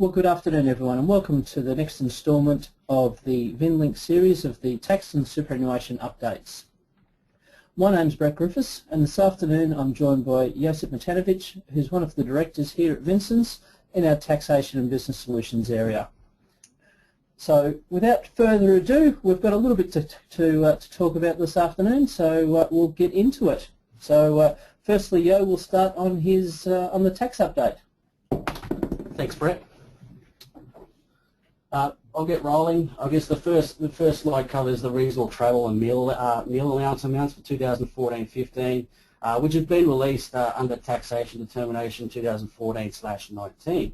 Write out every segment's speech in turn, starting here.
Well, good afternoon everyone and welcome to the next instalment of the VIN-link series of the tax and superannuation updates. My name's Brett Griffiths and this afternoon I'm joined by Josip Matanovic, who's one of the directors here at Vincents in our Taxation and Business Solutions area. So without further ado, we've got a little bit to talk about this afternoon, so we'll get into it. So firstly, Jo will start on his on the tax update. Thanks, Brett. I'll get rolling. I guess the first slide covers the reasonable travel and meal allowance amounts for 2014-15, which have been released under Taxation Determination 2014/19.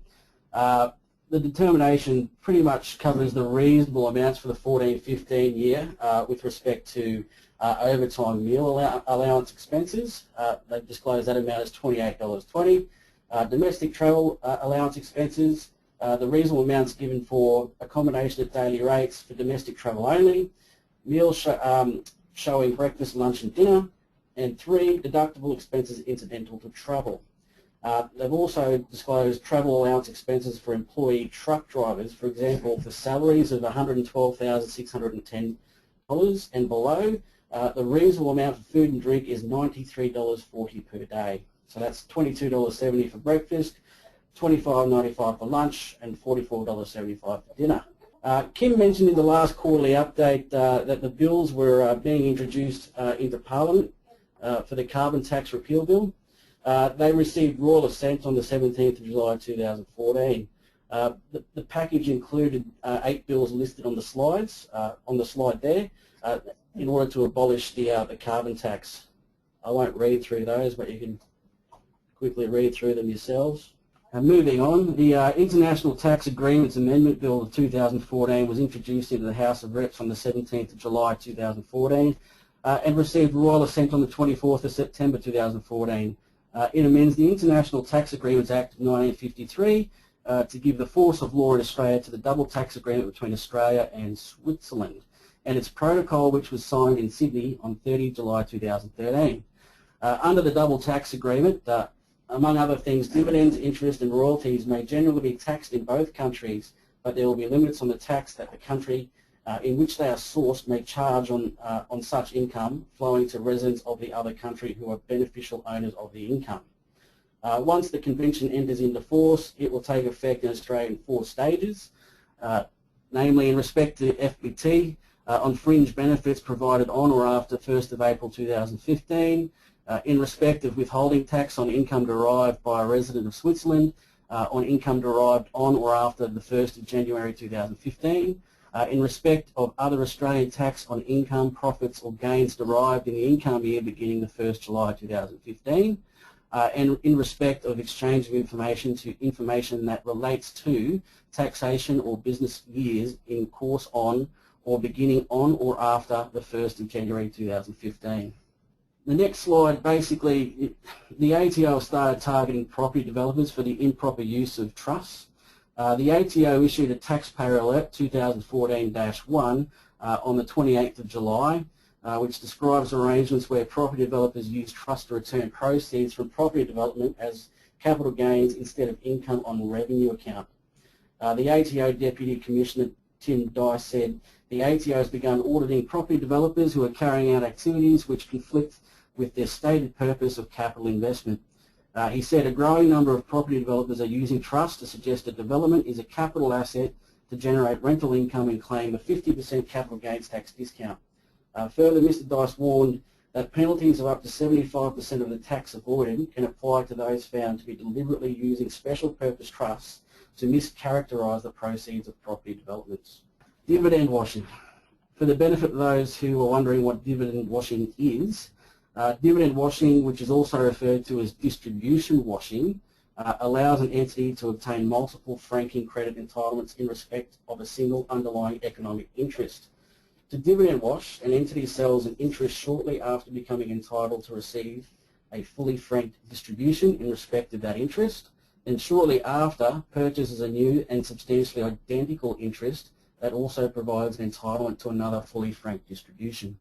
The determination pretty much covers the reasonable amounts for the 14-15 year with respect to overtime meal allowance expenses. They disclose that amount as $28.20. Domestic travel allowance expenses, the reasonable amounts given for accommodation at daily rates for domestic travel only, meals showing breakfast, lunch and dinner, and 3 deductible expenses incidental to travel. They've also disclosed travel allowance expenses for employee truck drivers, for example, for salaries of $112,610 and below. The reasonable amount for food and drink is $93.40 per day. So that's $22.70 for breakfast, $25.95 for lunch, and $44.75 for dinner. Kim mentioned in the last quarterly update that the bills were being introduced into Parliament for the carbon tax repeal bill. They received royal assent on the 17th of July 2014. The package included 8 bills listed on the slides, on the slide there, in order to abolish the carbon tax. I won't read through those, but you can quickly read through them yourselves. Moving on, the International Tax Agreements Amendment Bill of 2014 was introduced into the House of Reps on the 17th of July 2014 and received royal assent on the 24th of September 2014. It amends the International Tax Agreements Act of 1953 to give the force of law in Australia to the double tax agreement between Australia and Switzerland and its protocol, which was signed in Sydney on 30 July 2013. Under the double tax agreement, among other things, dividends, interest and royalties may generally be taxed in both countries, but there will be limits on the tax that the country in which they are sourced may charge on such income flowing to residents of the other country who are beneficial owners of the income. Once the convention enters into force, it will take effect in Australia in 4 stages, namely in respect to FBT, on fringe benefits provided on or after 1st of April 2015, in respect of withholding tax on income derived by a resident of Switzerland, on income derived on or after the 1st of January 2015, in respect of other Australian tax on income, profits or gains derived in the income year beginning the 1st July 2015, and in respect of exchange of information to information that relates to taxation or business years in course on or beginning on or after the 1st of January 2015. The next slide, basically, the ATO started targeting property developers for the improper use of trusts. The ATO issued a taxpayer alert 2014-1 on the 28th of July, which describes arrangements where property developers use trusts to return proceeds from property development as capital gains instead of income on revenue account. The ATO Deputy Commissioner Tim Dye said the ATO has begun auditing property developers who are carrying out activities which conflict with their stated purpose of capital investment. He said a growing number of property developers are using trusts to suggest that development is a capital asset to generate rental income and claim a 50% capital gains tax discount. Further, Mr. Dice warned that penalties of up to 75% of the tax avoided can apply to those found to be deliberately using special purpose trusts to mischaracterise the proceeds of property developments. Dividend washing. For the benefit of those who are wondering what dividend washing is, dividend washing, which is also referred to as distribution washing, allows an entity to obtain multiple franking credit entitlements in respect of a single underlying economic interest. To dividend wash, an entity sells an interest shortly after becoming entitled to receive a fully franked distribution in respect of that interest, and shortly after purchases a new and substantially identical interest that also provides an entitlement to another fully franked distribution.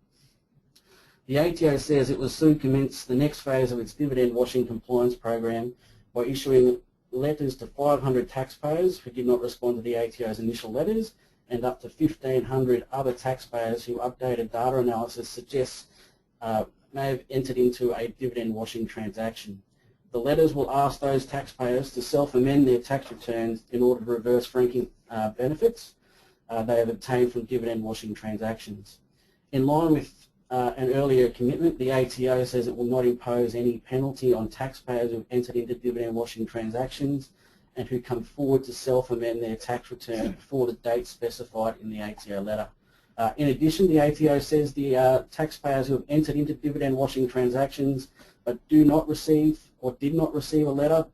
The ATO says it will soon commence the next phase of its dividend washing compliance program by issuing letters to 500 taxpayers who did not respond to the ATO's initial letters, and up to 1,500 other taxpayers who updated data analysis suggests may have entered into a dividend washing transaction. The letters will ask those taxpayers to self-amend their tax returns in order to reverse franking benefits they have obtained from dividend washing transactions. In line with an earlier commitment, the ATO says it will not impose any penalty on taxpayers who have entered into dividend washing transactions and who come forward to self-amend their tax return before the date specified in the ATO letter. In addition, the ATO says the taxpayers who have entered into dividend washing transactions but do not receive or did not receive a letter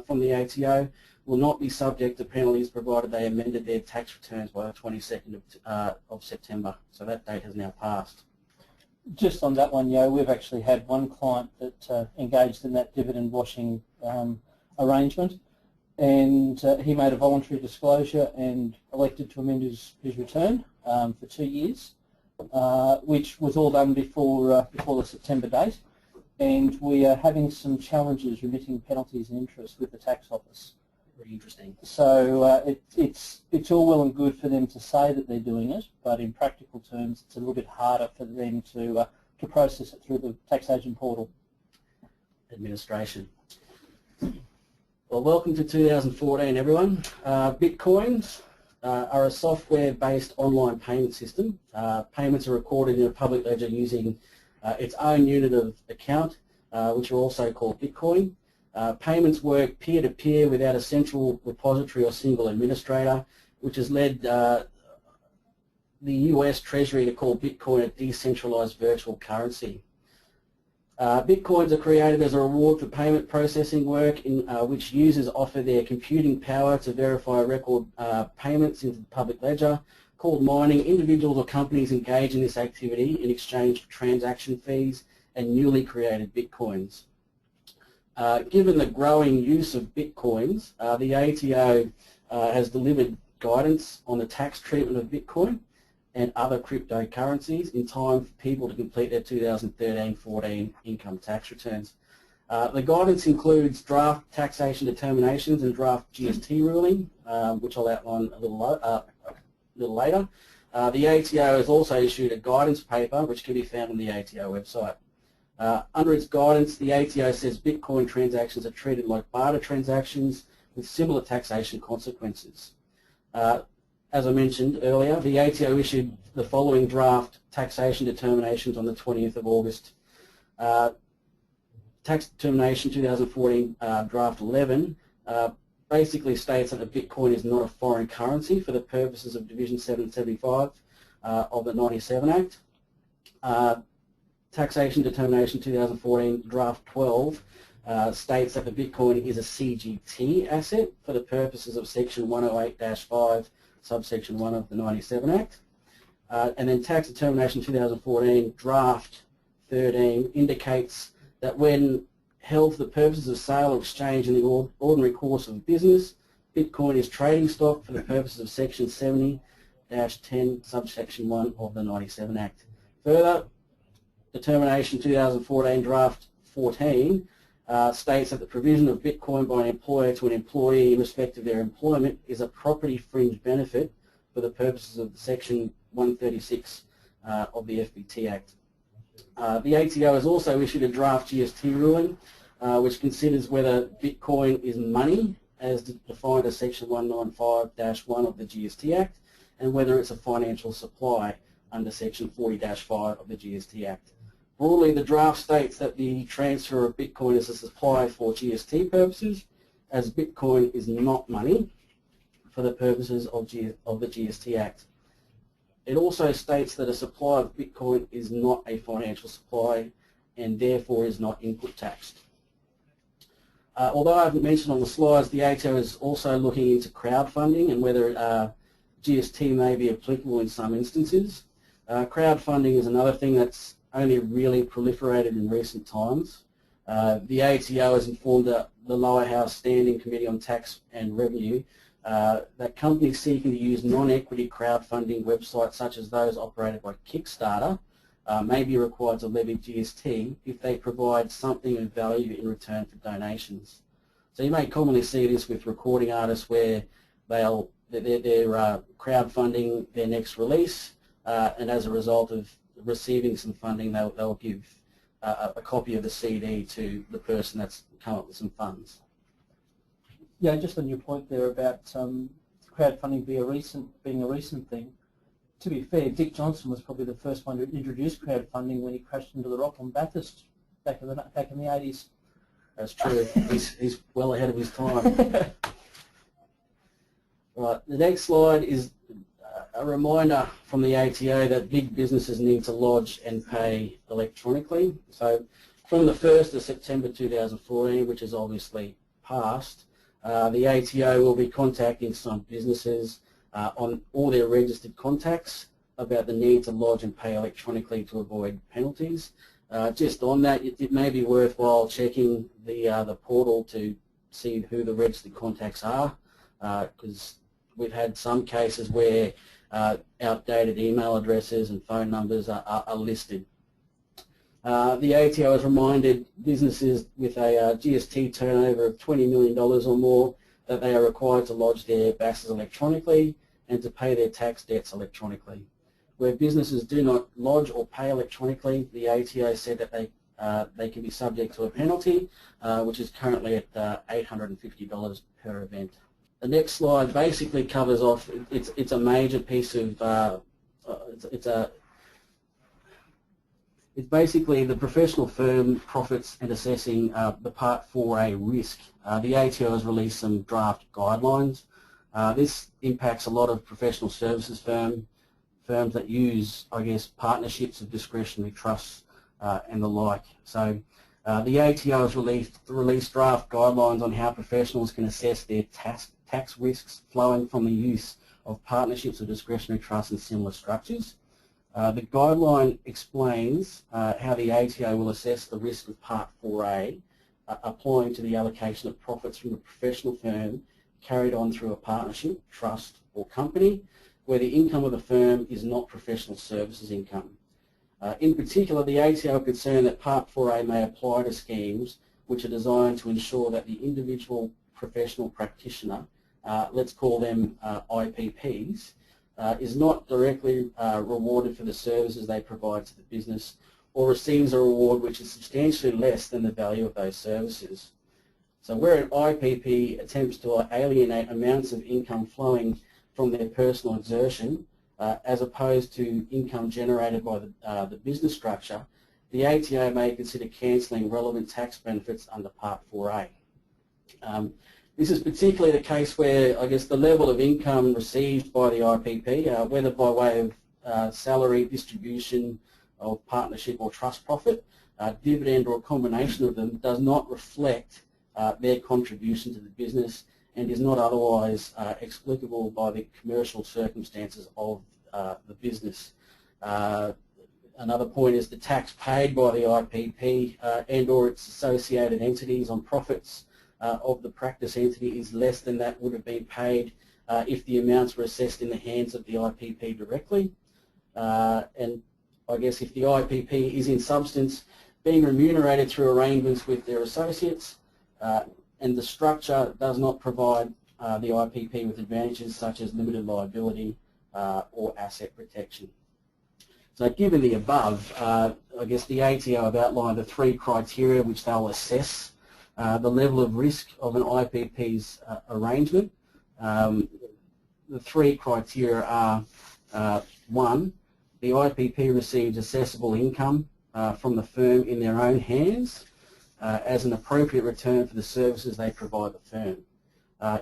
from the ATO will not be subject to penalties provided they amended their tax returns by the 22nd of September. So that date has now passed. Just on that one, Yo, we've actually had one client that engaged in that dividend washing arrangement, and he made a voluntary disclosure and elected to amend his return for 2 years, which was all done before the September date, and we are having some challenges remitting penalties and interest with the tax office. Very interesting. So it's all well and good for them to say that they're doing it, but in practical terms it's a little bit harder for them to process it through the taxation portal. Administration. Well, welcome to 2014, everyone. Bitcoins are a software-based online payment system. Payments are recorded in a public ledger using its own unit of account, which are also called Bitcoin. Payments work peer-to-peer without a central repository or single administrator, which has led the US Treasury to call Bitcoin a decentralized virtual currency. Bitcoins are created as a reward for payment processing work in which users offer their computing power to verify record payments into the public ledger. Called mining, individuals or companies engage in this activity in exchange for transaction fees and newly created Bitcoins. Given the growing use of Bitcoins, the ATO has delivered guidance on the tax treatment of Bitcoin and other cryptocurrencies in time for people to complete their 2013-14 income tax returns. The guidance includes draft taxation determinations and draft GST ruling, which I'll outline a little later. The ATO has also issued a guidance paper which can be found on the ATO website. Under its guidance, the ATO says Bitcoin transactions are treated like barter transactions with similar taxation consequences. As I mentioned earlier, the ATO issued the following draft taxation determinations on the 20th of August. Tax Determination 2014 Draft 11 basically states that the Bitcoin is not a foreign currency for the purposes of Division 775 of the 97 Act. Taxation Determination 2014 Draft 12 states that the Bitcoin is a CGT asset for the purposes of Section 108-5, subsection 1 of the 97 Act. And then Tax Determination 2014 Draft 13 indicates that when held for the purposes of sale or exchange in the ordinary course of business, Bitcoin is trading stock for the purposes of Section 70-10, subsection 1 of the 97 Act. Further, Determination 2014 Draft 14 states that the provision of Bitcoin by an employer to an employee in respect of their employment is a property fringe benefit for the purposes of Section 136 of the FBT Act. The ATO has also issued a draft GST ruling which considers whether Bitcoin is money as defined as Section 195-1 of the GST Act and whether it's a financial supply under Section 40-5 of the GST Act. Broadly, the draft states that the transfer of Bitcoin is a supply for GST purposes, as Bitcoin is not money for the purposes of the GST Act. It also states that a supply of Bitcoin is not a financial supply and therefore is not input taxed. Although I haven't mentioned on the slides, the ATO is also looking into crowdfunding and whether GST may be applicable in some instances. Crowdfunding is another thing that's only really proliferated in recent times. The ATO has informed the Lower House Standing Committee on Tax and Revenue that companies seeking to use non-equity crowdfunding websites such as those operated by Kickstarter may be required to levy GST if they provide something of value in return for donations. So you may commonly see this with recording artists where they're crowdfunding their next release, and as a result of receiving some funding, they'll give a copy of the CD to the person that's come up with some funds. Yeah, just on your point there about crowdfunding being a recent thing. To be fair, Dick Johnson was probably the first one to introduce crowdfunding when he crashed into the rock on Bathurst back in the 80s. That's true. He's well ahead of his time. Right. The next slide is a reminder from the ATO that big businesses need to lodge and pay electronically. So from the 1st of September 2014, which is obviously passed, the ATO will be contacting some businesses on all their registered contacts about the need to lodge and pay electronically to avoid penalties. Just on that, it may be worthwhile checking the portal to see who the registered contacts are, because we've had some cases where outdated email addresses and phone numbers are listed. The ATO has reminded businesses with a GST turnover of $20 million or more that they are required to lodge their BASs electronically and to pay their tax debts electronically. Where businesses do not lodge or pay electronically, the ATO said that they can be subject to a penalty, which is currently at $850 per event. The next slide basically covers off. It's a major piece of. It's basically the professional firm profits and assessing the Part 4A risk. The ATO has released some draft guidelines. This impacts a lot of professional services firms that use, I guess, partnerships of discretionary trusts and the like. So the ATO has released draft guidelines on how professionals can assess their tax risks flowing from the use of partnerships of discretionary trusts and similar structures. The guideline explains how the ATO will assess the risk of Part 4A applying to the allocation of profits from a professional firm carried on through a partnership, trust or company where the income of the firm is not professional services income. In particular, the ATO are concerned that Part 4A may apply to schemes which are designed to ensure that the individual professional practitioner, let's call them IPPs, is not directly rewarded for the services they provide to the business or receives a reward which is substantially less than the value of those services. So where an IPP attempts to alienate amounts of income flowing from their personal exertion as opposed to income generated by the business structure, the ATO may consider cancelling relevant tax benefits under Part 4A. This is particularly the case where, I guess, the level of income received by the IPP, whether by way of salary, distribution of partnership or trust profit, dividend or a combination of them, does not reflect their contribution to the business and is not otherwise explicable by the commercial circumstances of the business. Another point is the tax paid by the IPP and or its associated entities on profits of the practice entity is less than that would have been paid if the amounts were assessed in the hands of the IPP directly. And I guess if the IPP is in substance being remunerated through arrangements with their associates and the structure does not provide the IPP with advantages such as limited liability or asset protection. So given the above, I guess the ATO have outlined the three criteria which they'll assess the level of risk of an IPP's arrangement. The three criteria are, one, the IPP receives assessable income from the firm in their own hands as an appropriate return for the services they provide the firm.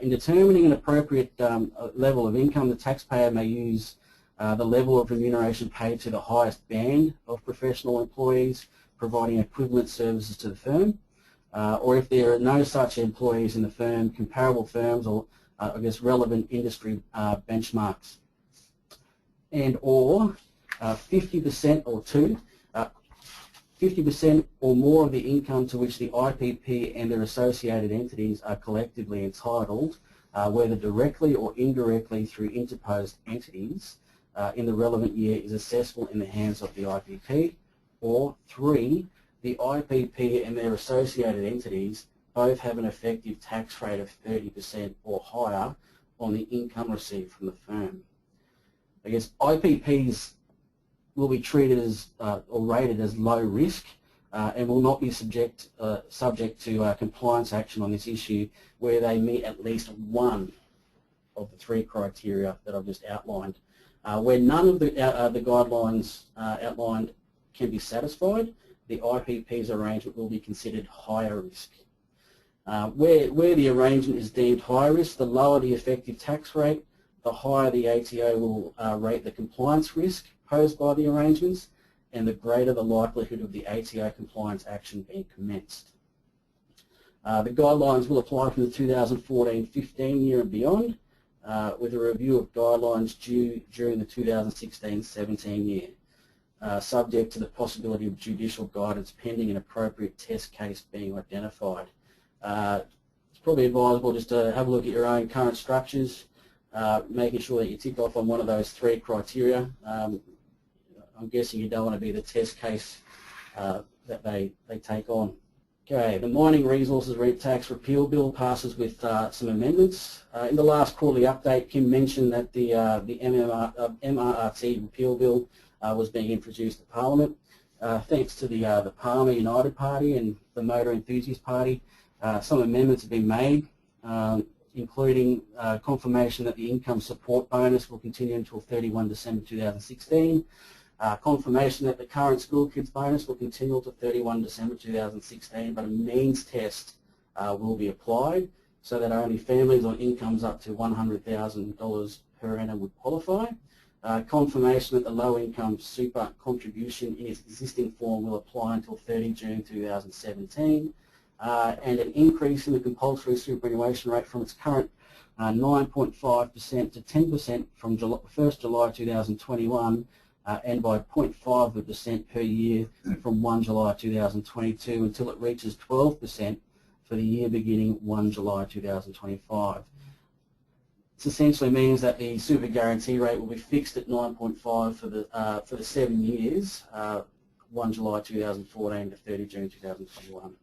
In determining an appropriate level of income, the taxpayer may use the level of remuneration paid to the highest band of professional employees providing equivalent services to the firm, or if there are no such employees in the firm, comparable firms or I guess relevant industry benchmarks, and or 50% or 50% or more of the income to which the IPP and their associated entities are collectively entitled, whether directly or indirectly through interposed entities in the relevant year, is assessable in the hands of the IPP, or 3, the IPP and their associated entities both have an effective tax rate of 30% or higher on the income received from the firm. I guess IPPs will be treated as or rated as low risk and will not be subject to compliance action on this issue where they meet at least one of the three criteria that I've just outlined. Where none of the guidelines outlined can be satisfied, the IPP's arrangement will be considered higher risk. Where the arrangement is deemed high risk, the lower the effective tax rate, the higher the ATO will rate the compliance risk posed by the arrangements, and the greater the likelihood of the ATO compliance action being commenced. The guidelines will apply from the 2014-15 year and beyond, with a review of guidelines due during the 2016-17 year, subject to the possibility of judicial guidance pending an appropriate test case being identified. It's probably advisable just to have a look at your own current structures, making sure that you tick off on one of those three criteria. I'm guessing you don't want to be the test case that they take on. Okay, the Mining Resources Rent Tax Repeal Bill passes with some amendments. In the last quarterly update, Kim mentioned that the MRRT Repeal Bill was being introduced to Parliament. Thanks to the Palmer United Party and the Motor Enthusiast Party, some amendments have been made, including confirmation that the income support bonus will continue until 31 December 2016, confirmation that the current school kids bonus will continue to 31 December 2016, but a means test will be applied so that only families on incomes up to $100,000 per annum would qualify. Confirmation that the low income super contribution in its existing form will apply until 30 June 2017, and an increase in the compulsory superannuation rate from its current 9.5% to 10% from 1st July 2021, and by 0.5% per year from 1 July 2022 until it reaches 12% for the year beginning 1 July 2025. This essentially means that the super guarantee rate will be fixed at 9.5 for the 7 years, 1 July 2014 to 30 June 2021.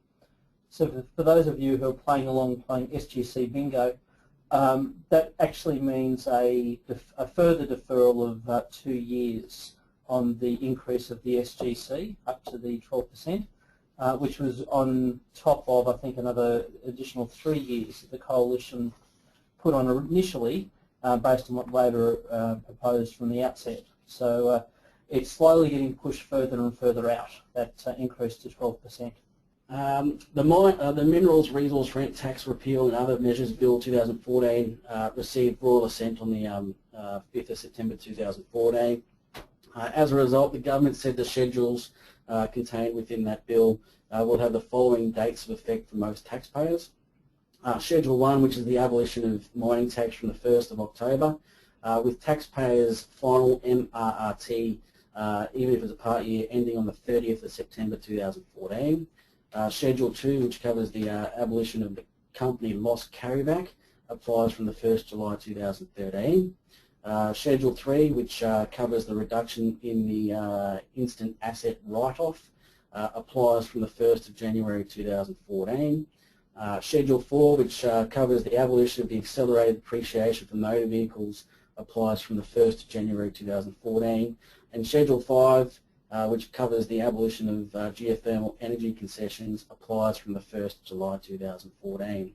So for those of you who are playing along, playing SGC bingo, that actually means a further deferral of 2 years on the increase of the SGC up to the 12%, which was on top of, I think, another additional 3 years that the Coalition put on initially based on what Labor proposed from the outset. So it's slowly getting pushed further and further out, that increase to 12%. The Minerals Resource Rent Tax Repeal and Other Measures Bill 2014 received royal assent on the 5th of September 2014. As a result, the government said the schedules contained within that bill will have the following dates of effect for most taxpayers. Schedule 1, which is the abolition of mining tax from the 1st of October, with taxpayers' final MRRT, even if it's a part year, ending on the 30th of September 2014. Schedule 2, which covers the abolition of the company loss carryback, applies from the 1st July 2013. Schedule 3, which covers the reduction in the instant asset write-off, applies from the 1st of January 2014. Schedule 4, which covers the abolition of the accelerated depreciation for motor vehicles, applies from the 1st of January 2014. And Schedule 5, which covers the abolition of geothermal energy concessions, applies from the 1st of July 2014.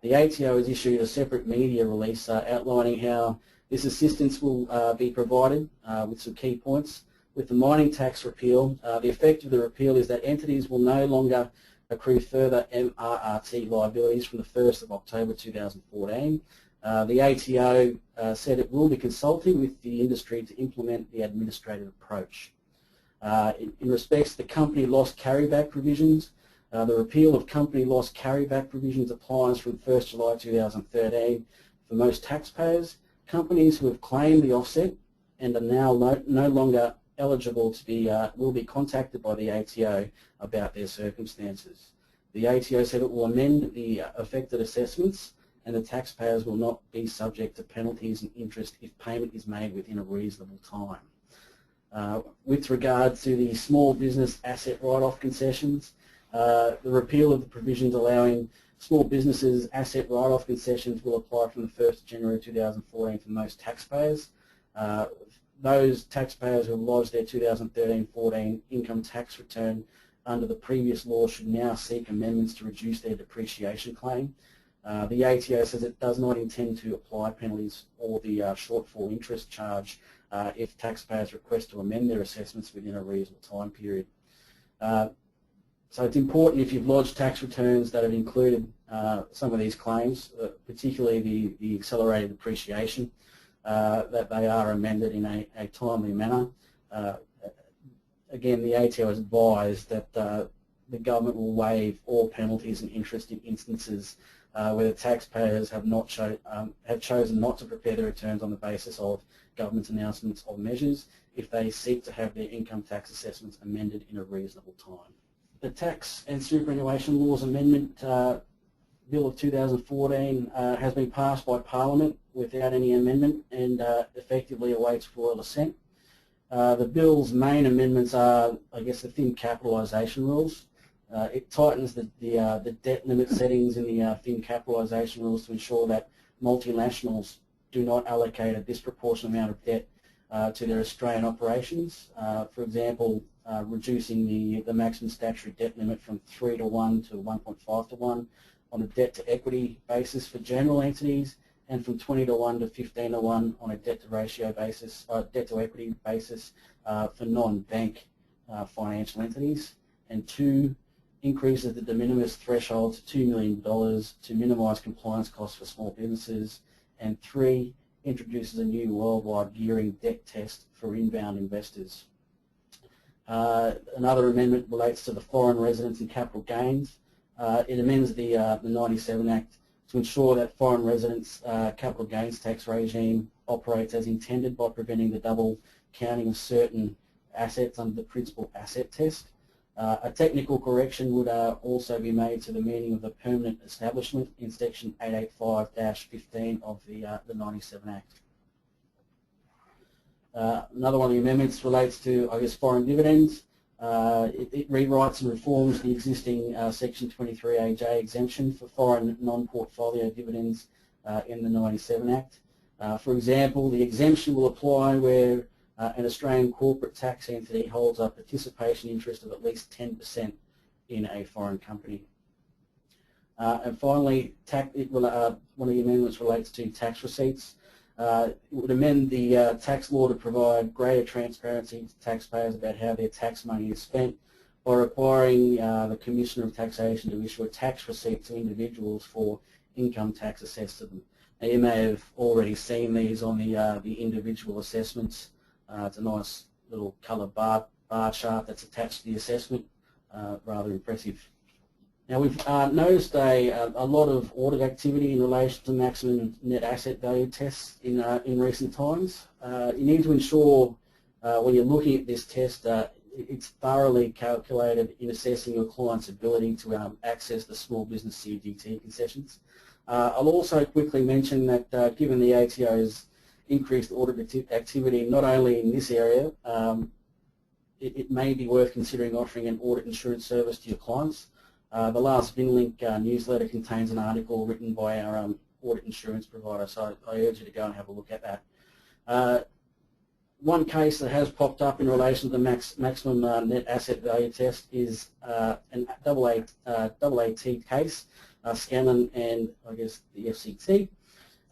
The ATO has issued a separate media release outlining how this assistance will be provided with some key points. With the mining tax repeal, the effect of the repeal is that entities will no longer accrue further MRRT liabilities from the 1st of October 2014. The ATO said it will be consulting with the industry to implement the administrative approach. In respects to the company loss carryback provisions, the repeal of company loss carryback provisions applies from 1st July 2013 for most taxpayers. Companies who have claimed the offset and are now no longer eligible to be will be contacted by the ATO about their circumstances. The ATO said it will amend the affected assessments and the taxpayers will not be subject to penalties and interest if payment is made within a reasonable time. With regard to the small business asset write-off concessions, the repeal of the provisions allowing Small businesses asset write-off concessions will apply from the 1st of January 2014 for most taxpayers. Those taxpayers who have lodged their 2013-14 income tax return under the previous law should now seek amendments to reduce their depreciation claim. The ATO says it does not intend to apply penalties or the shortfall interest charge if taxpayers request to amend their assessments within a reasonable time period. So it's important if you've lodged tax returns that have included some of these claims, particularly the accelerated depreciation, that they are amended in a timely manner. Again, the ATO has advised that the government will waive all penalties and interest in instances where the taxpayers have chosen not to prepare their returns on the basis of government's announcements of measures if they seek to have their income tax assessments amended in a reasonable time. The Tax and Superannuation Laws Amendment Bill of 2014 has been passed by Parliament without any amendment and effectively awaits royal assent. The bill's main amendments are, I guess, the thin capitalisation rules. It tightens the debt limit settings in the thin capitalisation rules to ensure that multinationals do not allocate a disproportionate amount of debt to their Australian operations. For example, reducing the maximum statutory debt limit from 3 to 1 to 1.5 to 1 on a debt to equity basis for general entities, and from 20 to 1 to 15 to 1 on a debt to ratio basis, debt to equity basis for non-bank financial entities. And 2, increases the de minimis threshold to $2 million to minimise compliance costs for small businesses. And 3, introduces a new worldwide gearing debt test for inbound investors. Another amendment relates to the foreign residence and capital gains. It amends the 97 Act to ensure that foreign residents' capital gains tax regime operates as intended by preventing the double counting of certain assets under the principal asset test. A technical correction would also be made to the meaning of the permanent establishment in section 885-15 of the 97 Act. Another one of the amendments relates to, I guess, foreign dividends. It rewrites and reforms the existing section 23AJ exemption for foreign non-portfolio dividends in the 97 Act. For example, the exemption will apply where an Australian corporate tax entity holds a participation interest of at least 10% in a foreign company. And finally, one of the amendments relates to tax receipts. It would amend the tax law to provide greater transparency to taxpayers about how their tax money is spent by requiring the Commissioner of Taxation to issue a tax receipt to individuals for income tax assessed to them. Now, you may have already seen these on the individual assessments. It's a nice little coloured bar chart that's attached to the assessment, rather impressive. Now, we've noticed a lot of audit activity in relation to maximum net asset value tests in recent times. You need to ensure when you're looking at this test it's thoroughly calculated in assessing your client's ability to access the small business CGT concessions. I'll also quickly mention that given the ATO's increased audit activity not only in this area, it may be worth considering offering an audit insurance service to your clients. The last VIN-link newsletter contains an article written by our audit insurance provider, so I urge you to go and have a look at that. One case that has popped up in relation to the maximum net asset value test is an AAT case, Scanlon and I guess the FCT.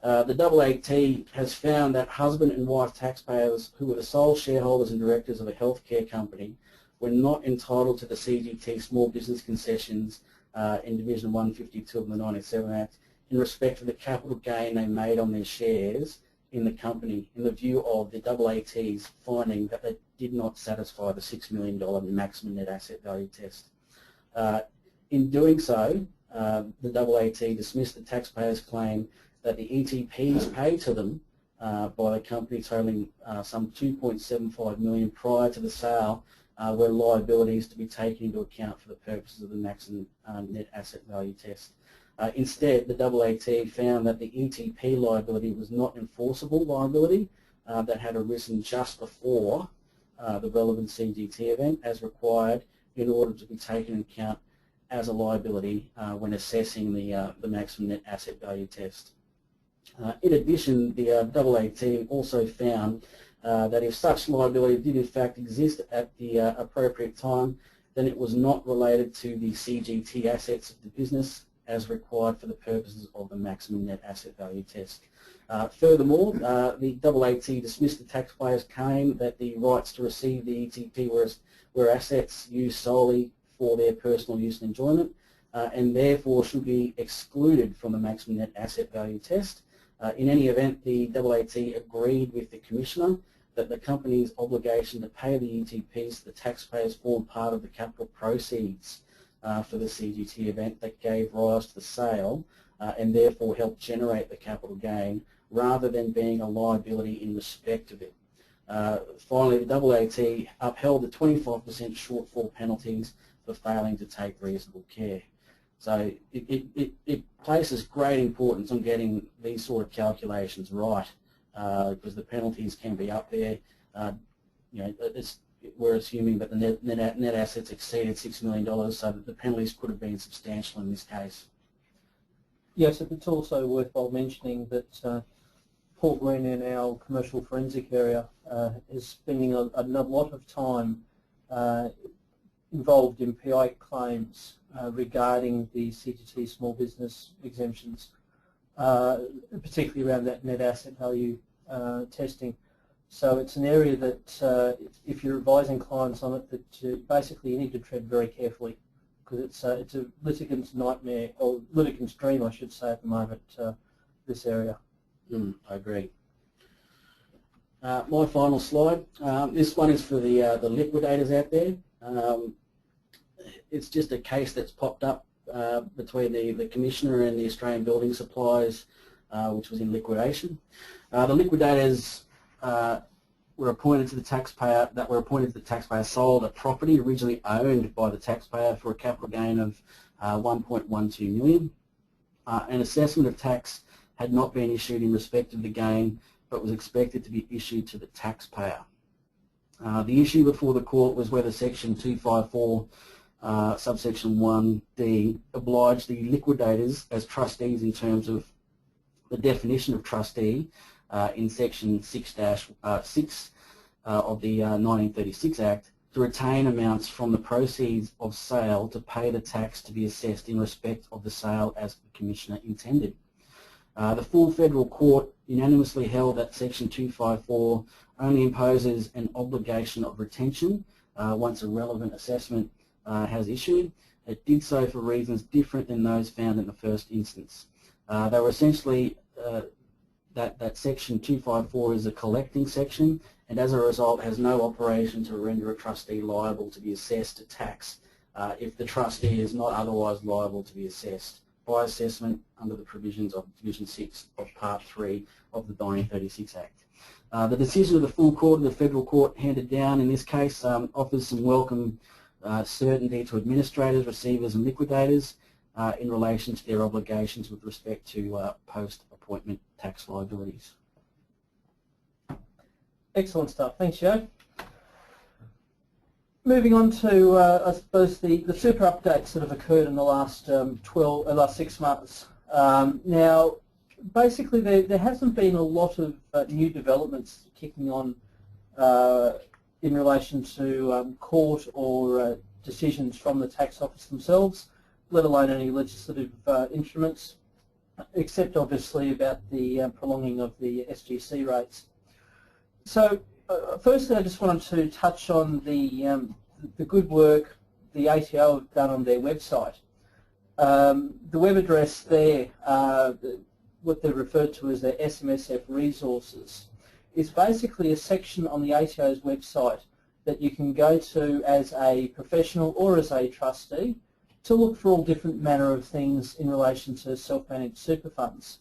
The AAT has found that husband and wife taxpayers who were the sole shareholders and directors of a healthcare company were not entitled to the CGT small business concessions in Division 152 of the 97 Act in respect of the capital gain they made on their shares in the company in the view of the AAT's finding that they did not satisfy the $6 million maximum net asset value test. In doing so, the AAT dismissed the taxpayer's claim that the ETPs paid to them by the company totaling some $2.75 million prior to the sale were liabilities to be taken into account for the purposes of the maximum net asset value test. Instead, the AAT found that the ETP liability was not enforceable liability that had arisen just before the relevant CGT event as required in order to be taken into account as a liability when assessing the maximum net asset value test. In addition, the AAT also found that if such liability did in fact exist at the appropriate time, then it was not related to the CGT assets of the business as required for the purposes of the maximum net asset value test. Furthermore, the AAT dismissed the taxpayer's claim that the rights to receive the ETP were assets used solely for their personal use and enjoyment, and therefore should be excluded from the maximum net asset value test. In any event, the AAT agreed with the Commissioner that the company's obligation to pay the ETPs to the taxpayers formed part of the capital proceeds for the CGT event that gave rise to the sale and therefore helped generate the capital gain rather than being a liability in respect of it. Finally, the AAT upheld the 25% shortfall penalties for failing to take reasonable care. So it places great importance on getting these sort of calculations right because the penalties can be up there. We're assuming that the net assets exceeded $6 million, so that the penalties could have been substantial in this case. Yes, it's also worthwhile mentioning that Paul Green in our commercial forensic area is spending a lot of time involved in PI claims regarding the CGT small business exemptions, particularly around that net asset value testing. So it's an area that if you're advising clients on it, that basically you need to tread very carefully because it's a litigant's nightmare, or litigant's dream I should say at the moment, this area. I agree. My final slide. This one is for the liquidators out there. It's just a case that's popped up between the Commissioner and the Australian Building Supplies, which was in liquidation. The liquidators were appointed to the taxpayer, sold a property originally owned by the taxpayer for a capital gain of 1.12 million. An assessment of tax had not been issued in respect of the gain, but was expected to be issued to the taxpayer. The issue before the court was whether Section 254 subsection 1D obliged the liquidators as trustees in terms of the definition of trustee in Section 6-6 of the 1936 Act to retain amounts from the proceeds of sale to pay the tax to be assessed in respect of the sale as the Commissioner intended. The full federal court unanimously held that Section 254 only imposes an obligation of retention once a relevant assessment has issued. It did so for reasons different than those found in the first instance. They were essentially that Section 254 is a collecting section, and as a result has no operation to render a trustee liable to be assessed a tax if the trustee is not otherwise liable to be assessed by assessment under the provisions of Division 6 of Part 3 of the 1936 Act. The decision of the full court of the federal court handed down in this case offers some welcome certainty to administrators, receivers and liquidators in relation to their obligations with respect to post-appointment tax liabilities. Excellent stuff. Thanks, Joe. Moving on to, I suppose, the super updates that have occurred in the last 6 months. Now, basically, there hasn't been a lot of new developments kicking on in relation to court or decisions from the tax office themselves, let alone any legislative instruments, except obviously about the prolonging of the SGC rates. So firstly, I just wanted to touch on the good work the ATO have done on their website. The web address there, what they're referred to as their SMSF resources, is basically a section on the ATO's website that you can go to as a professional or as a trustee to look for all different manner of things in relation to self-managed super funds.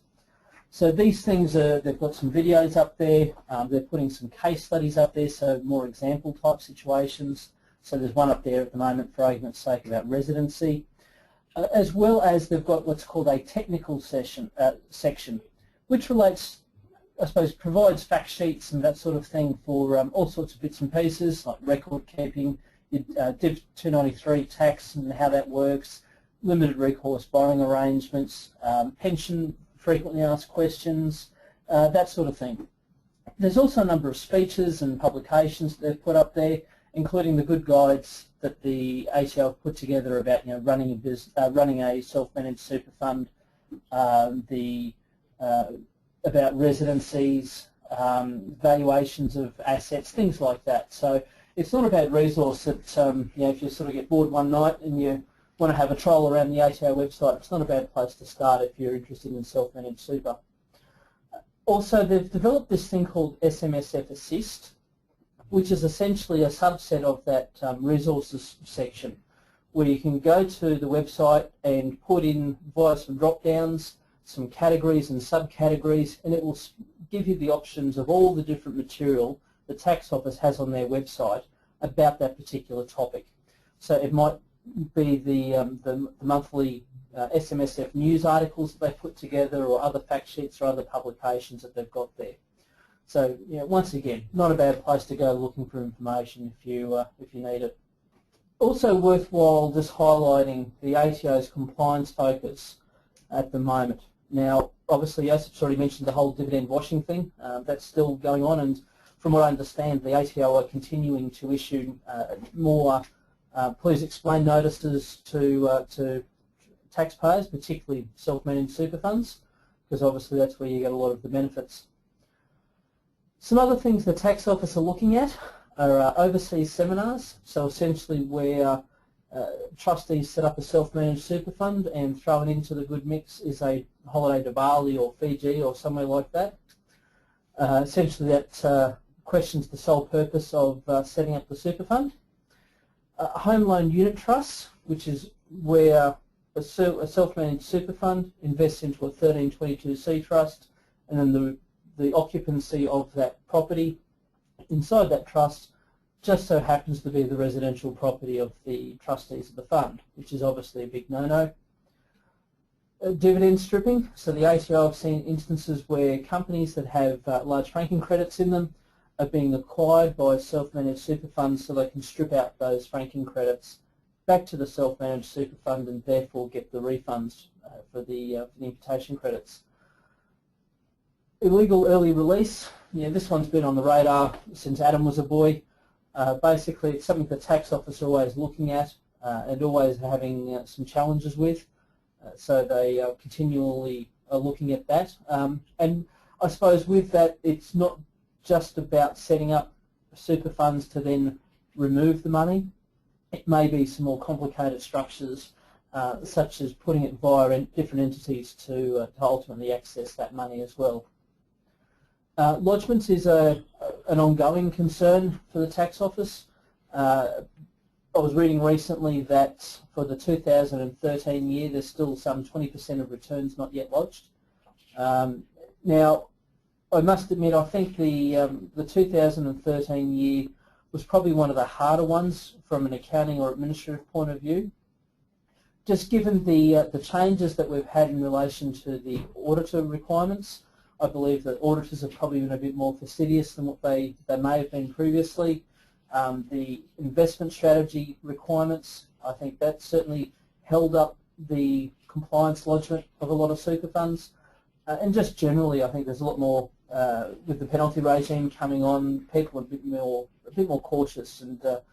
So these things they've got some videos up there, they're putting some case studies up there, so more example type situations. So there's one up there at the moment, for argument's sake, about residency, as well as they've got what's called a technical section, which relates, I suppose, provides fact sheets and that sort of thing for all sorts of bits and pieces, like record keeping, Div 293 tax and how that works, limited recourse borrowing arrangements, pension frequently asked questions, that sort of thing. There's also a number of speeches and publications that they've put up there, including the good guides that the ATO have put together about running a self-managed super fund, about residencies, valuations of assets, things like that. So it's not a bad resource that if you sort of get bored one night and you want to have a troll around the ATO website, it's not a bad place to start if you're interested in self-managed super. Also, they've developed this thing called SMSF Assist, which is essentially a subset of that resources section, where you can go to the website and put in via some drop-downs, some categories and subcategories, and it will give you the options of all the different material the tax office has on their website about that particular topic. So it might be the monthly SMSF news articles that they put together, or other fact sheets or other publications that they've got there. So once again, not a bad place to go looking for information if you need it. Also worthwhile just highlighting the ATO's compliance focus at the moment. Now, obviously, Josip's already mentioned the whole dividend washing thing. That's still going on, and from what I understand, the ATO are continuing to issue more please explain notices to taxpayers, particularly self-managed super funds, because obviously that's where you get a lot of the benefits. Some other things the tax office are looking at are overseas seminars. So essentially where trustees set up a self-managed super fund and throw it into the good mix is a holiday to Bali or Fiji or somewhere like that. Essentially that questions the sole purpose of setting up the super fund. Home loan unit trusts, which is where a self-managed super fund invests into a 1322C trust, and then the occupancy of that property inside that trust just so happens to be the residential property of the trustees of the fund, which is obviously a big no-no. Dividend stripping. So the ATO have seen instances where companies that have large franking credits in them are being acquired by self-managed super funds so they can strip out those franking credits back to the self-managed super fund and therefore get the refunds for the imputation credits. Illegal early release. This one's been on the radar since Adam was a boy. Basically, it's something the tax office are always looking at and always having some challenges with. So they continually are looking at that. And I suppose with that, it's not just about setting up super funds to then remove the money. It may be some more complicated structures, such as putting it via different entities to ultimately access that money as well. Lodgements is an ongoing concern for the tax office. I was reading recently that for the 2013 year, there's still some 20% of returns not yet lodged. Now, I must admit, I think the 2013 year was probably one of the harder ones from an accounting or administrative point of view. Just given the changes that we've had in relation to the auditor requirements, I believe that auditors have probably been a bit more fastidious than what they may have been previously. The investment strategy requirements, I think that certainly held up the compliance lodgement of a lot of super funds. And just generally, I think there's a lot more, with the penalty regime coming on, people are a bit more cautious and a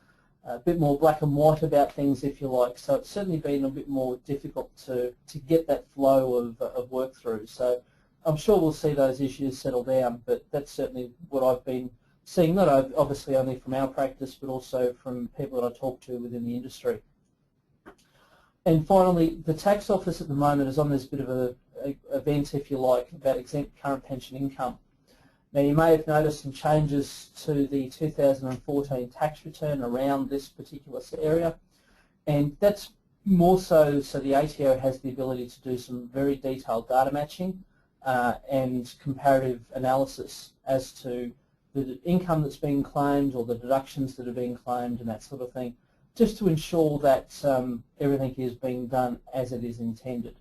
bit more black and white about things, if you like. So it's certainly been a bit more difficult to get that flow of work through. So I'm sure we'll see those issues settle down, but that's certainly what I've been seeing, not obviously only from our practice, but also from people that I talk to within the industry. And finally, the tax office at the moment is on this bit of a event, if you like, about exempt current pension income. Now, you may have noticed some changes to the 2014 tax return around this particular area, and that's more so the ATO has the ability to do some very detailed data matching and comparative analysis as to the income that's being claimed or the deductions that are being claimed and that sort of thing, just to ensure that everything is being done as it is intended.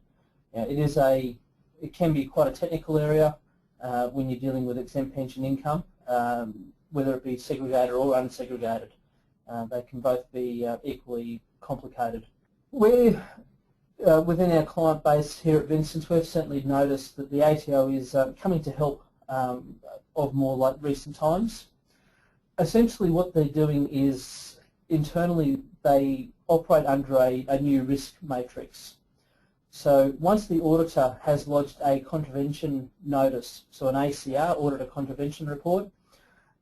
Now, it can be quite a technical area when you're dealing with exempt pension income, whether it be segregated or unsegregated. They can both be equally complicated. Where within our client base here at Vincents, we've certainly noticed that the ATO is coming to help of more like recent times. Essentially what they're doing is internally they operate under a new risk matrix. So once the auditor has lodged a contravention notice, so an ACR, Auditor Contravention Report,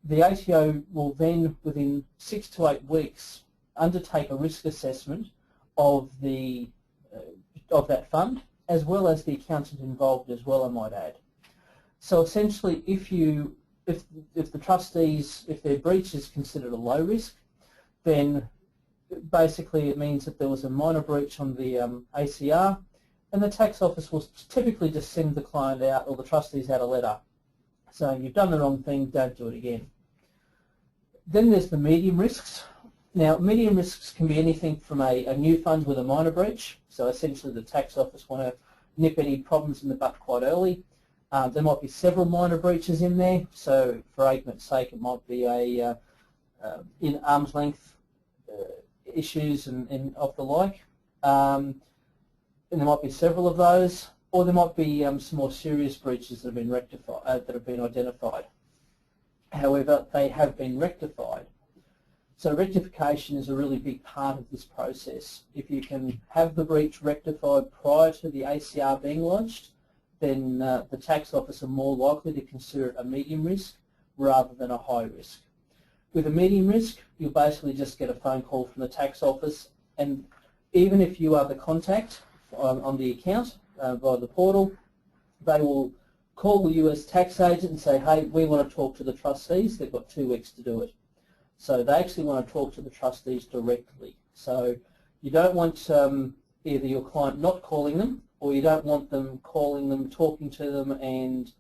the ATO will then within 6 to 8 weeks undertake a risk assessment of that fund, as well as the accountant involved as well, I might add. So essentially if the trustees, if their breach is considered a low risk, then basically it means that there was a minor breach on the ACR, and the tax office will typically just send the client out or the trustees out a letter saying you've done the wrong thing, don't do it again. Then there's the medium risks. Now medium risks can be anything from a new fund with a minor breach, so essentially the tax office want to nip any problems in the butt quite early. There might be several minor breaches in there, so for argument's sake it might be a in arm's length issues and of the like. And there might be several of those, or there might be some more serious breaches that have been rectified, that have been identified. However, they have been rectified. So rectification is a really big part of this process. If you can have the breach rectified prior to the ACR being lodged, then the tax office are more likely to consider it a medium risk rather than a high risk. With a medium risk, you'll basically just get a phone call from the tax office, and even if you are the contact on the account via the portal, they will call the US tax agent and say, hey, we want to talk to the trustees. They've got 2 weeks to do it. So they actually want to talk to the trustees directly. So you don't want either your client not calling them, or you don't want them calling them, talking to them, and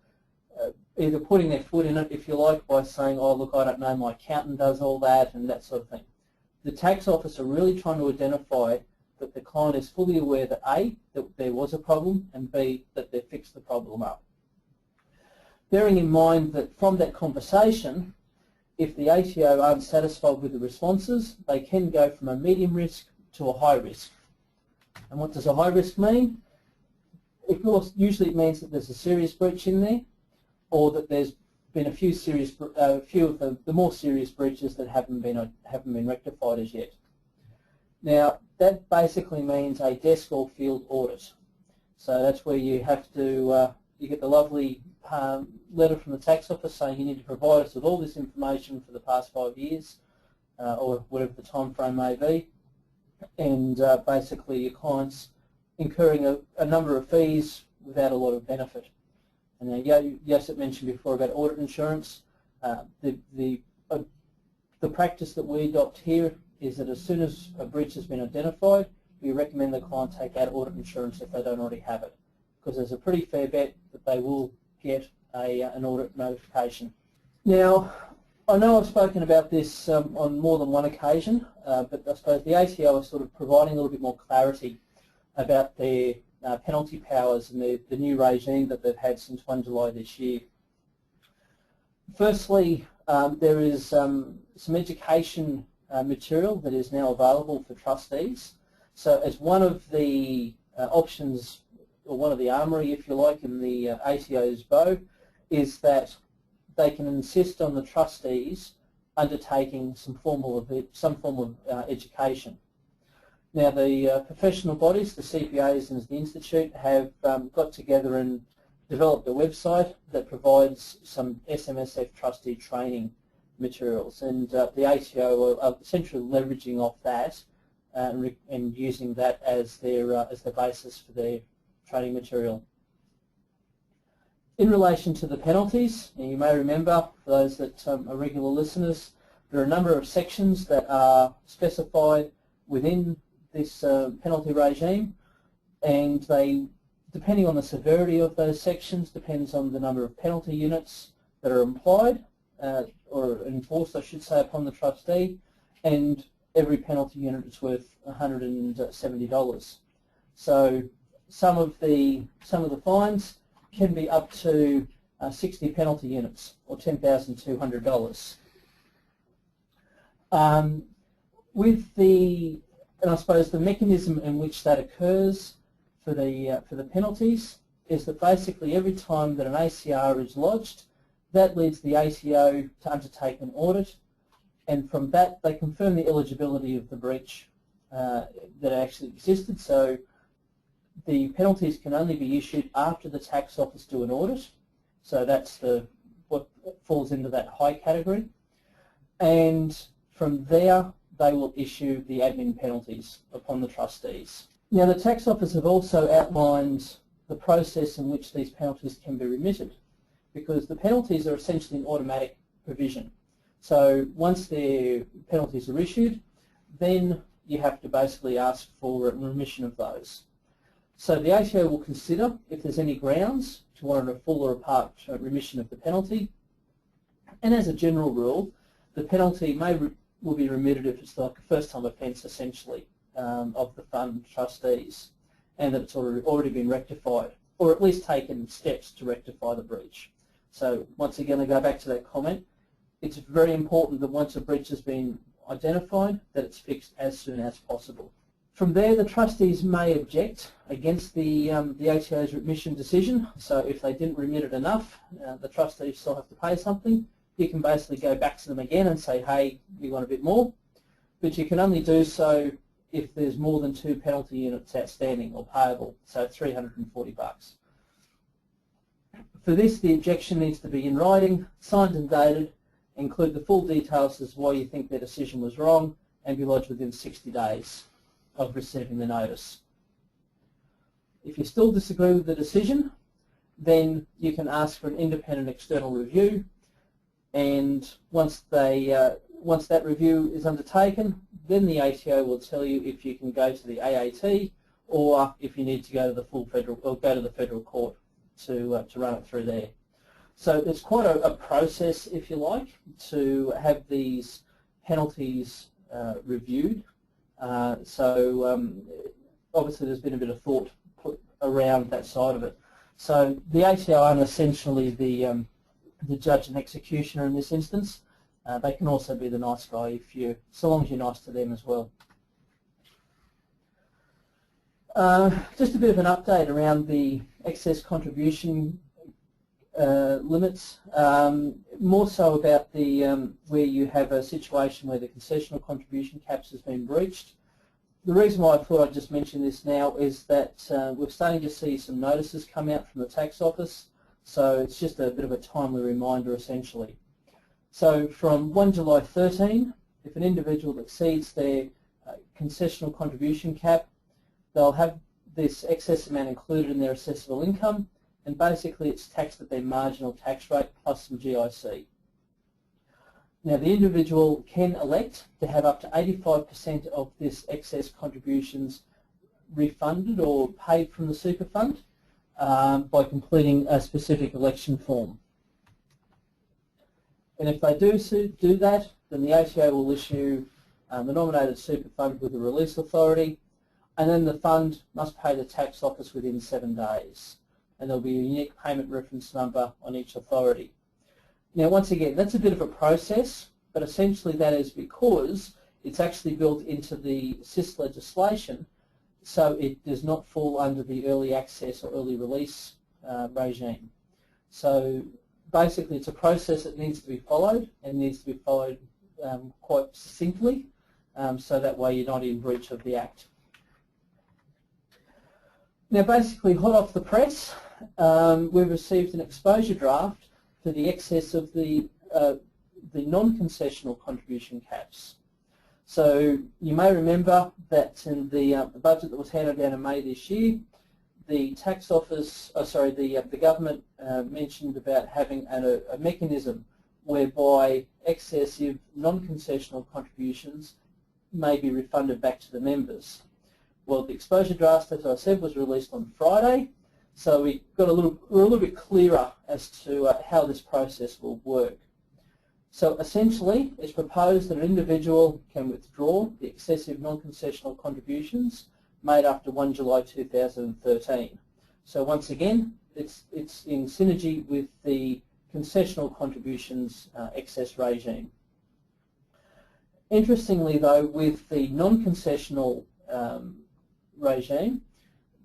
either putting their foot in it, if you like, by saying, oh, look, I don't know, my accountant does all that, and that sort of thing. The tax office are really trying to identify that the client is fully aware that A, that there was a problem, and B, that they've fixed the problem up. Bearing in mind that from that conversation, if the ATO aren't satisfied with the responses, they can go from a medium risk to a high risk. And what does a high risk mean? Of course, usually it means that there's a serious breach in there, or that there's been a few of the more serious breaches that haven't been rectified as yet. Now, that basically means a desk or field audit. So that's where you have to, you get the lovely letter from the tax office saying you need to provide us with all this information for the past 5 years, or whatever the time frame may be, and basically your client's incurring a number of fees without a lot of benefit. And Josip mentioned before about audit insurance. The practice that we adopt here is that as soon as a breach has been identified, we recommend the client take out audit insurance if they don't already have it, because there's a pretty fair bet that they will get an audit notification. Now, I know I've spoken about this on more than one occasion, but I suppose the ATO is sort of providing a little bit more clarity about their penalty powers and the new regime that they've had since 1 July this year. Firstly, there is some education material that is now available for trustees. So as one of the options, or one of the armoury, if you like, in the ATO's bow, is that they can insist on the trustees undertaking some form of education. Now, the professional bodies, the CPAs and the Institute, have got together and developed a website that provides some SMSF trustee training materials, and the ATO are essentially leveraging off that and using that as their basis for their training material. In relation to the penalties, you may remember, for those that are regular listeners, there are a number of sections that are specified within this penalty regime, and they, depending on the severity of those sections, depends on the number of penalty units that are applied or enforced, I should say, upon the trustee, and every penalty unit is worth $170. So some of the fines can be up to 60 penalty units, or $10,200. And I suppose the mechanism in which that occurs, for the penalties is that basically every time that an ACR is lodged, that leads the ATO to undertake an audit, and from that they confirm the eligibility of the breach that actually existed. So the penalties can only be issued after the tax office do an audit. So that's what falls into that high category. And from there, they will issue the admin penalties upon the trustees. Now, the tax office have also outlined the process in which these penalties can be remitted, because the penalties are essentially an automatic provision. So once their penalties are issued, then you have to basically ask for a remission of those. So the ATO will consider if there's any grounds to warrant a full or a part remission of the penalty, and as a general rule, the penalty will be remitted if it's like a first-time offence, essentially, of the fund trustees, and that it's already been rectified, or at least taken steps to rectify the breach. So once again, I go back to that comment. It's very important that once a breach has been identified, that it's fixed as soon as possible. From there, the trustees may object against the ATO's remission decision. So if they didn't remit it enough, the trustees still have to pay something. You can basically go back to them again and say, hey, we want a bit more. But you can only do so if there's more than 2 penalty units outstanding or payable, so $340. For this, the objection needs to be in writing, signed and dated, include the full details as to why you think their decision was wrong, and be lodged within 60 days of receiving the notice. If you still disagree with the decision, then you can ask for an independent external review, and once that review is undertaken, then the ATO will tell you if you can go to the AAT or if you need to go to the federal court to run it through there. So it's quite a process, if you like, to have these penalties reviewed. Obviously there's been a bit of thought put around that side of it. So the ATO are essentially the judge and executioner in this instance. They can also be the nice guy so long as you're nice to them as well. Just a bit of an update around the excess contribution limits, more so about where you have a situation where the concessional contribution caps has been breached. The reason why I thought I'd just mention this now is that we're starting to see some notices come out from the tax office, so it's just a bit of a timely reminder essentially. So from 1 July 13, if an individual exceeds their concessional contribution cap, they'll have this excess amount included in their assessable income, and basically it's taxed at their marginal tax rate plus some GIC. Now the individual can elect to have up to 85% of this excess contributions refunded or paid from the super fund by completing a specific election form. And if they do that, then the ATO will issue the nominated super fund with a release authority, and then the fund must pay the tax office within 7 days. And there'll be a unique payment reference number on each authority. Now once again, that's a bit of a process, but essentially that is because it's actually built into the SIS legislation, so it does not fall under the early access or early release regime. So basically it's a process that needs to be followed, and needs to be followed quite succinctly, so that way you're not in breach of the Act. Now basically, hot off the press, we've received an exposure draft for the excess of the non-concessional contribution caps. So you may remember that in the budget that was handed down in May this year, the tax office, the government mentioned about having a mechanism whereby excessive non-concessional contributions may be refunded back to the members. Well, the exposure draft, as I said, was released on Friday, so we're a little bit clearer as to how this process will work. So essentially, it's proposed that an individual can withdraw the excessive non-concessional contributions made after 1 July 2013. So once again, it's in synergy with the concessional contributions excess regime. Interestingly though, with the non-concessional regime,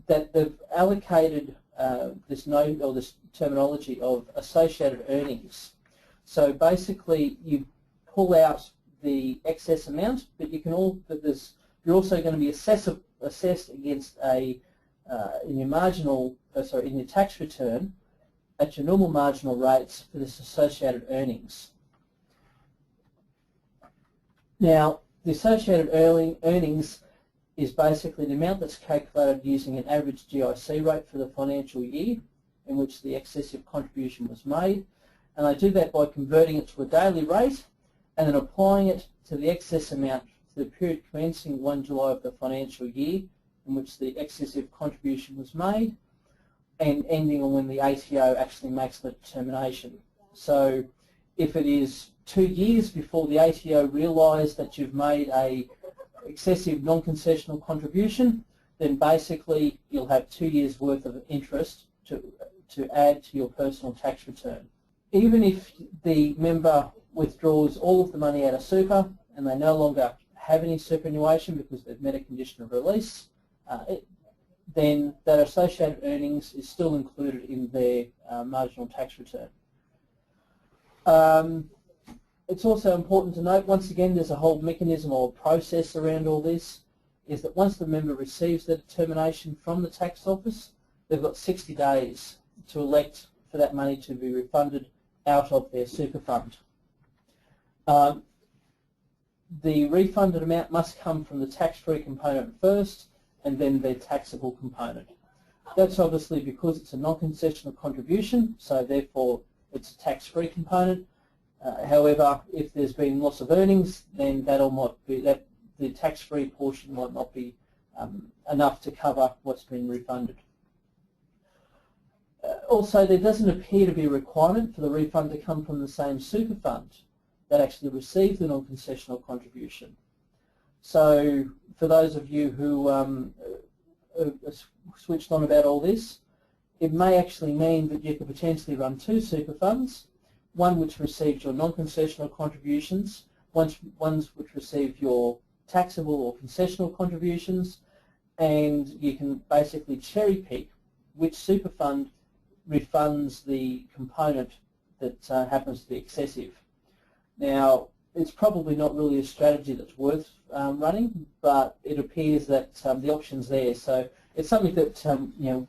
that they've allocated this terminology of associated earnings. So basically, you pull out the excess amount, but you're also going to be assessed against in your tax return at your normal marginal rates for this associated earnings. Now, the associated earnings is basically the amount that's calculated using an average GIC rate for the financial year in which the excessive contribution was made, and they do that by converting it to a daily rate and then applying it to the excess amount for the period commencing 1 July of the financial year in which the excessive contribution was made, and ending on when the ATO actually makes the determination. So if it is 2 years before the ATO realise that you've made a excessive non-concessional contribution, then basically you'll have 2 years worth of interest to add to your personal tax return. Even if the member withdraws all of the money out of super and they no longer have any superannuation because they've met a condition of release, then that associated earnings is still included in their marginal tax return. It's also important to note, once again, there's a whole mechanism or process around all this, is that once the member receives the determination from the tax office, they've got 60 days to elect for that money to be refunded out of their super fund. The refunded amount must come from the tax-free component first and then their taxable component. That's obviously because it's a non-concessional contribution, so therefore it's a tax-free component. However, if there's been loss of earnings, then the tax-free portion might not be enough to cover what's been refunded. Also, there doesn't appear to be a requirement for the refund to come from the same super fund that actually received the non-concessional contribution. So, for those of you who are switched on about all this, it may actually mean that you could potentially run 2 super funds, one which receives your non-concessional contributions, ones which receive your taxable or concessional contributions, and you can basically cherry pick which super fund refunds the component that happens to be excessive. Now, it's probably not really a strategy that's worth running, but it appears that the option's there. So it's something that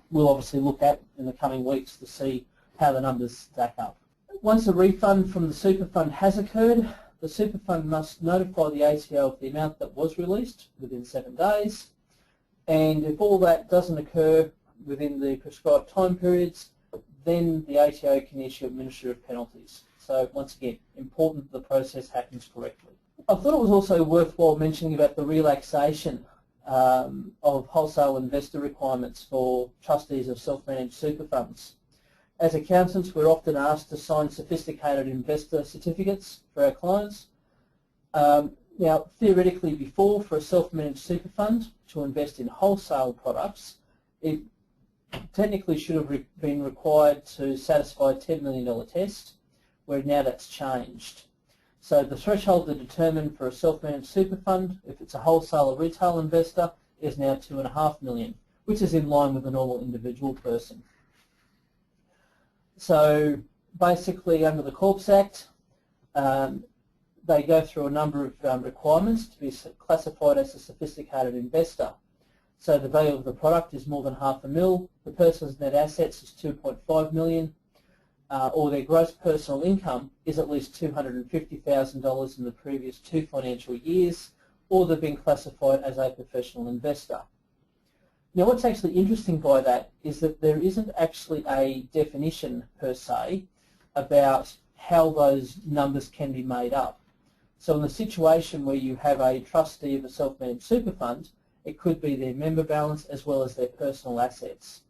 we'll obviously look at in the coming weeks to see how the numbers stack up. Once a refund from the super fund has occurred, the super fund must notify the ATO of the amount that was released within 7 days, and if all that doesn't occur within the prescribed time periods, then the ATO can issue administrative penalties. So once again, important that the process happens correctly. I thought it was also worthwhile mentioning about the relaxation of wholesale investor requirements for trustees of self-managed super funds. As accountants, we're often asked to sign sophisticated investor certificates for our clients. Now, theoretically before, for a self-managed super fund to invest in wholesale products, it technically should have been required to satisfy a $10 million test, where now that's changed. So the threshold to determine for a self-managed super fund, if it's a wholesale or retail investor, is now $2.5 million, which is in line with a normal individual person. So basically, under the Corps Act, they go through a number of requirements to be classified as a sophisticated investor. So the value of the product is more than $500,000, the person's net assets is $2.5 million, or their gross personal income is at least $250,000 in the previous 2 financial years, or they've been classified as a professional investor. Now, what's actually interesting by that is that there isn't actually a definition per se about how those numbers can be made up. So in the situation where you have a trustee of a self-managed super fund, it could be their member balance as well as their personal assets.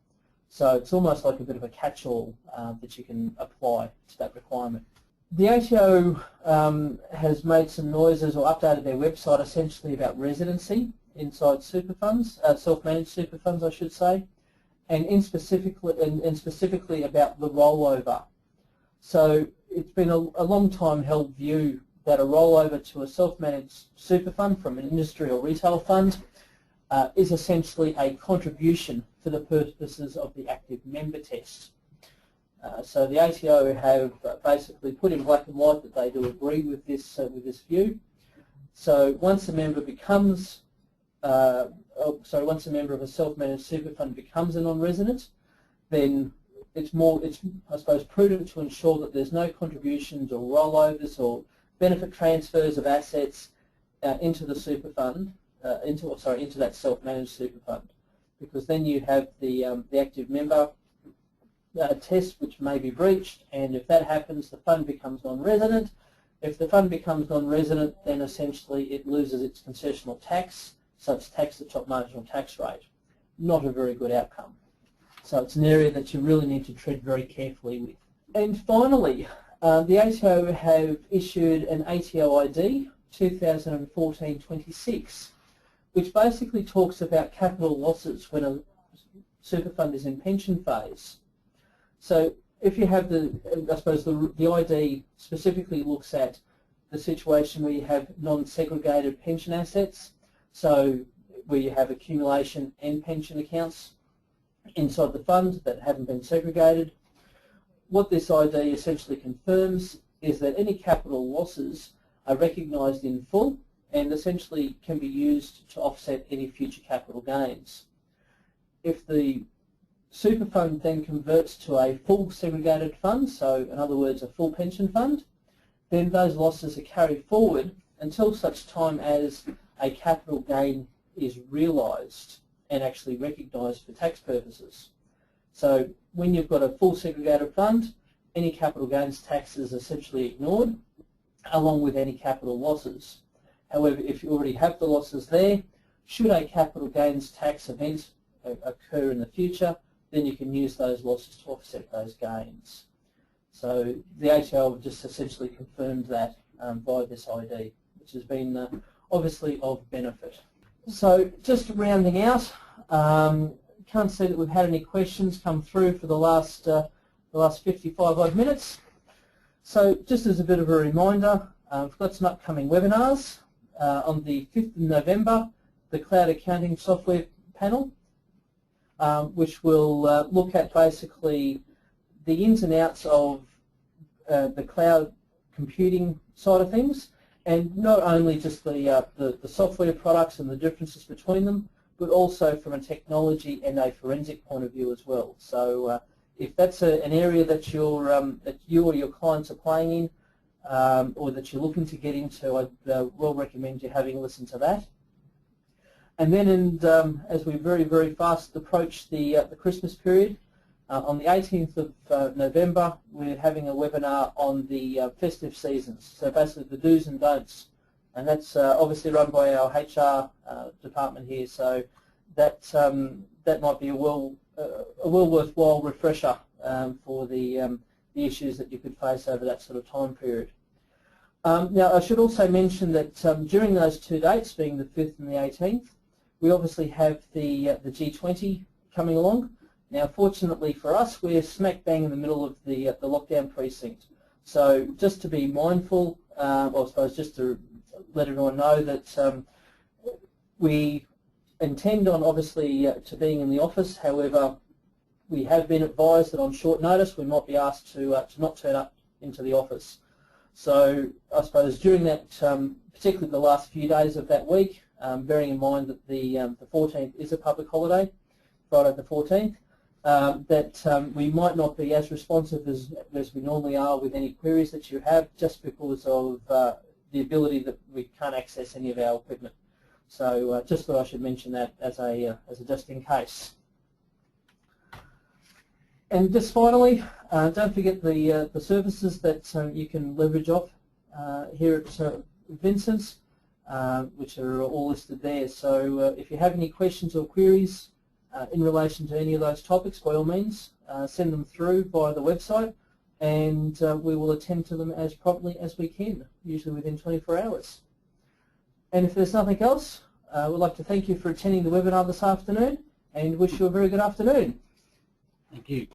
So it's almost like a bit of a catch-all that you can apply to that requirement. The ATO has made some noises or updated their website essentially about residency inside super funds, self-managed super funds I should say, and specifically about the rollover. So it's been a long time held view that a rollover to a self-managed super fund from an industry or retail fund is essentially a contribution for the purposes of the active member test. So the ATO have basically put in black and white that they do agree with this view. So once a member becomes, once a member of a self-managed super fund becomes a non-resident, then it's I suppose prudent to ensure that there's no contributions or rollovers or benefit transfers of assets into the super fund, into that self-managed super fund, because then you have the active member test which may be breached, and if that happens, the fund becomes non-resident. If the fund becomes non-resident, then essentially it loses its concessional tax, so it's taxed at top marginal tax rate. Not a very good outcome. So it's an area that you really need to tread very carefully with. And finally, the ATO have issued an ATO ID 2014-26, which basically talks about capital losses when a super fund is in pension phase. So if you have I suppose the ID specifically looks at the situation where you have non-segregated pension assets, so where you have accumulation and pension accounts inside the fund that haven't been segregated. What this ID essentially confirms is that any capital losses are recognised in full and essentially can be used to offset any future capital gains. If the super fund then converts to a full segregated fund, so in other words a full pension fund, then those losses are carried forward until such time as a capital gain is realised and actually recognised for tax purposes. So when you've got a full segregated fund, any capital gains tax is essentially ignored, along with any capital losses. However, if you already have the losses there, should a capital gains tax event occur in the future, then you can use those losses to offset those gains. So the ATO have just essentially confirmed that via this ID, which has been obviously of benefit. So just rounding out, can't see that we've had any questions come through for the last 55 odd minutes. So just as a bit of a reminder, we've got some upcoming webinars. On the 5th of November, the Cloud Accounting Software panel, which will look at basically the ins and outs of the cloud computing side of things, and not only just the software products and the differences between them, but also from a technology and a forensic point of view as well. So if that's an area that you or your clients are playing in, or that you're looking to get into, I'd well recommend you having a listen to that. And then, as we very, very fast approach the Christmas period, on the 18th of November, we're having a webinar on the festive seasons. So basically the do's and don'ts, and that's obviously run by our HR department here. So that might be a well worthwhile refresher for the issues that you could face over that sort of time period. Now, I should also mention that during those two dates, being the 5th and the 18th, we obviously have the G20 coming along. Now, fortunately for us, we're smack bang in the middle of the lockdown precinct. So just to be mindful, I suppose just to let everyone know that we intend on obviously to being in the office. However, we have been advised that on short notice we might be asked to not turn up into the office. So I suppose during that, particularly the last few days of that week, bearing in mind that the 14th is a public holiday, Friday the 14th, that we might not be as responsive as we normally are with any queries that you have, just because of the ability that we can't access any of our equipment. So just thought I should mention that as a just in case. And just finally, don't forget the services that you can leverage off here at Vincents, which are all listed there. So if you have any questions or queries in relation to any of those topics, by all means, send them through via the website, and we will attend to them as promptly as we can, usually within 24 hours. And if there's nothing else, we'd like to thank you for attending the webinar this afternoon and wish you a very good afternoon. Thank you.